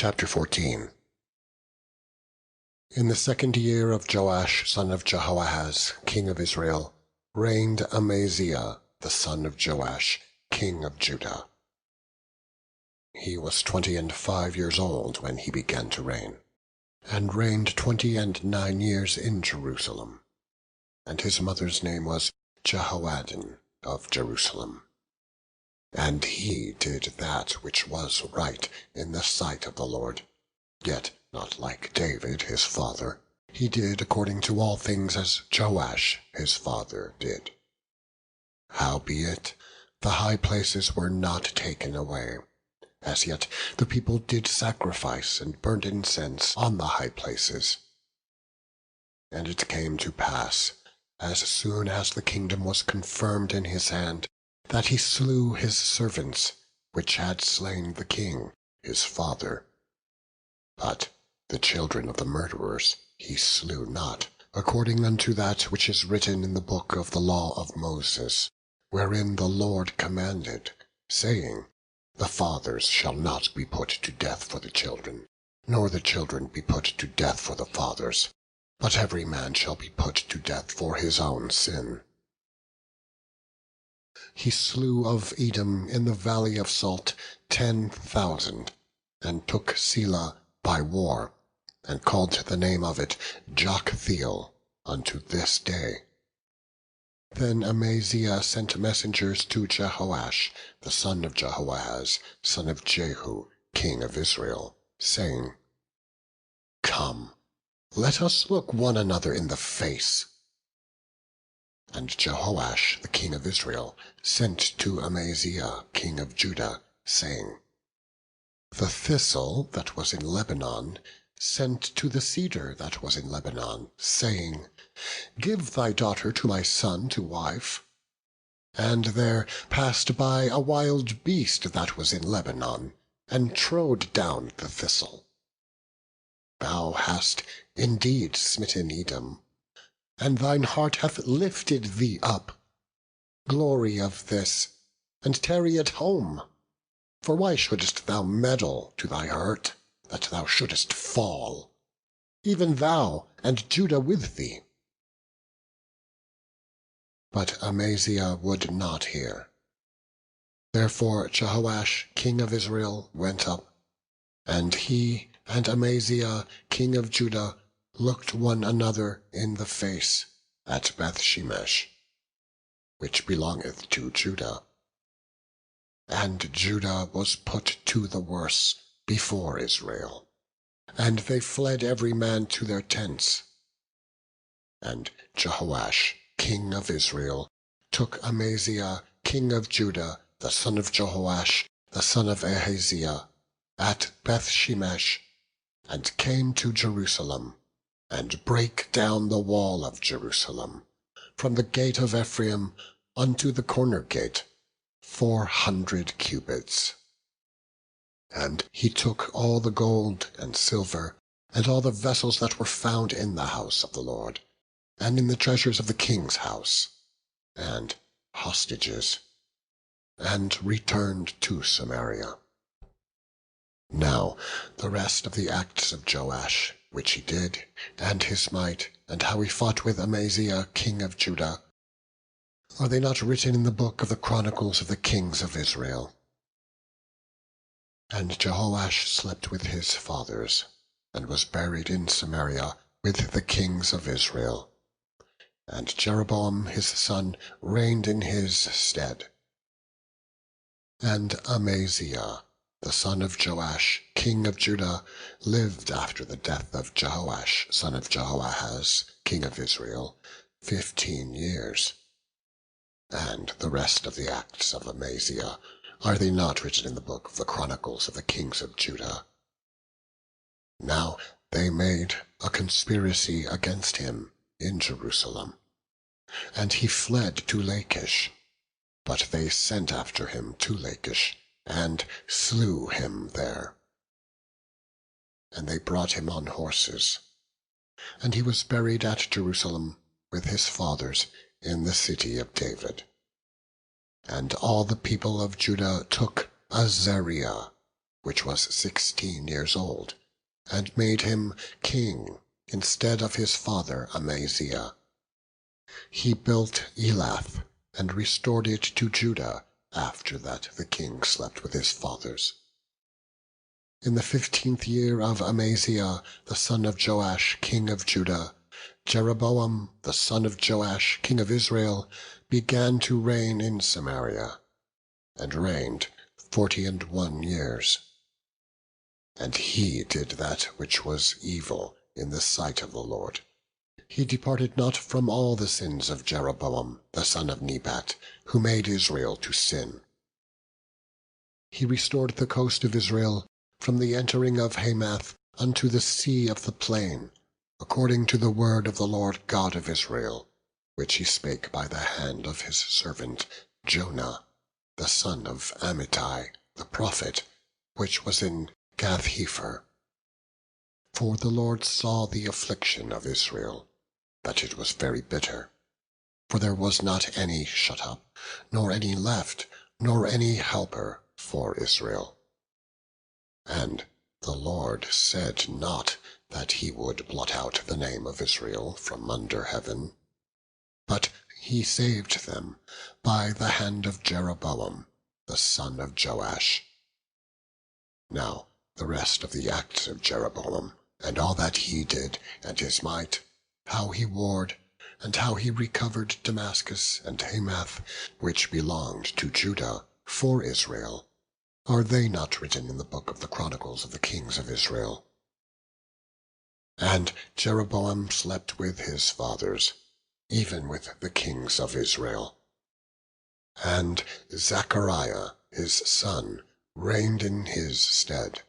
Chapter 14. In the 2nd year of Joash son of Jehoahaz, king of Israel, reigned Amaziah the son of Joash, king of Judah. He was 25 years old when he began to reign, and reigned 29 years in Jerusalem. And his mother's name was Jehoaddin of Jerusalem. And he did that which was right in the sight of the Lord, yet not like David his father. He did according to all things as Joash his father did. Howbeit, the high places were not taken away. As yet the people did sacrifice and burnt incense on the high places. And it came to pass, as soon as the kingdom was confirmed in his hand, that he slew his servants, which had slain the king his father. But the children of the murderers he slew not, according unto that which is written in the book of the law of Moses, wherein the Lord commanded, saying, The fathers shall not be put to death for the children, nor the children be put to death for the fathers, but every man shall be put to death for his own sin. He slew of Edom in the valley of Salt 10,000, and took Selah by war, and called the name of it Joktheel unto this day. Then Amaziah sent messengers to Jehoash, the son of Jehoahaz, son of Jehu, king of Israel, saying, Come, let us look one another in the face. And Jehoash, the king of Israel, sent to Amaziah, king of Judah, saying, The thistle that was in Lebanon sent to the cedar that was in Lebanon, saying, Give thy daughter to my son to wife. And there passed by a wild beast that was in Lebanon, and trode down the thistle. Thou hast indeed smitten Edom, and thine heart hath lifted thee up. Glory of this, and tarry at home. For why shouldest thou meddle to thy hurt, that thou shouldest fall, even thou, and Judah with thee? But Amaziah would not hear. Therefore Jehoash, king of Israel, went up, and he and Amaziah, king of Judah, looked one another in the face at Bethshemesh, which belongeth to Judah. And Judah was put to the worse before Israel, and they fled every man to their tents. And Jehoash, king of Israel, took Amaziah, king of Judah, the son of Jehoash, the son of Ahaziah, at Bethshemesh, and came to Jerusalem, and brake down the wall of Jerusalem, from the gate of Ephraim unto the corner gate, 400 cubits. And he took all the gold and silver, and all the vessels that were found in the house of the Lord, and in the treasures of the king's house, and hostages, and returned to Samaria. Now the rest of the acts of Joash, which he did, and his might, and how he fought with Amaziah king of Judah, are they not written in the book of the chronicles of the kings of Israel? And Jehoash slept with his fathers, and was buried in Samaria with the kings of Israel. And Jeroboam his son reigned in his stead. And Amaziah, the son of Joash, king of Judah, lived after the death of Jehoash, son of Jehoahaz, king of Israel, 15 years. And the rest of the acts of Amaziah, are they not written in the book of the chronicles of the kings of Judah? Now they made a conspiracy against him in Jerusalem, and he fled to Lachish. But they sent after him to Lachish, and slew him there. And they brought him on horses. And he was buried at Jerusalem with his fathers in the city of David. And all the people of Judah took Azariah, which was 16 years old, and made him king instead of his father Amaziah. He built Elath, and restored it to Judah after that the king slept with his fathers. In the 15th year of Amaziah, the son of Joash, king of Judah, Jeroboam, the son of Joash, king of Israel, began to reign in Samaria, and reigned 41 years. And he did that which was evil in the sight of the Lord. He departed not from all the sins of Jeroboam, the son of Nebat, who made Israel to sin. He restored the coast of Israel from the entering of Hamath unto the sea of the plain, according to the word of the Lord God of Israel, which he spake by the hand of his servant Jonah, the son of Amittai, the prophet, which was in Gath-hepher. For the Lord saw the affliction of Israel, that it was very bitter. For there was not any shut up, nor any left, nor any helper for Israel. And the Lord said not that he would blot out the name of Israel from under heaven, but he saved them by the hand of Jeroboam, the son of Joash. Now the rest of the acts of Jeroboam, and all that he did, and his might, how he warred, and how he recovered Damascus and Hamath, which belonged to Judah, for Israel, are they not written in the book of the Chronicles of the kings of Israel? And Jeroboam slept with his fathers, even with the kings of Israel. And Zechariah his son reigned in his stead,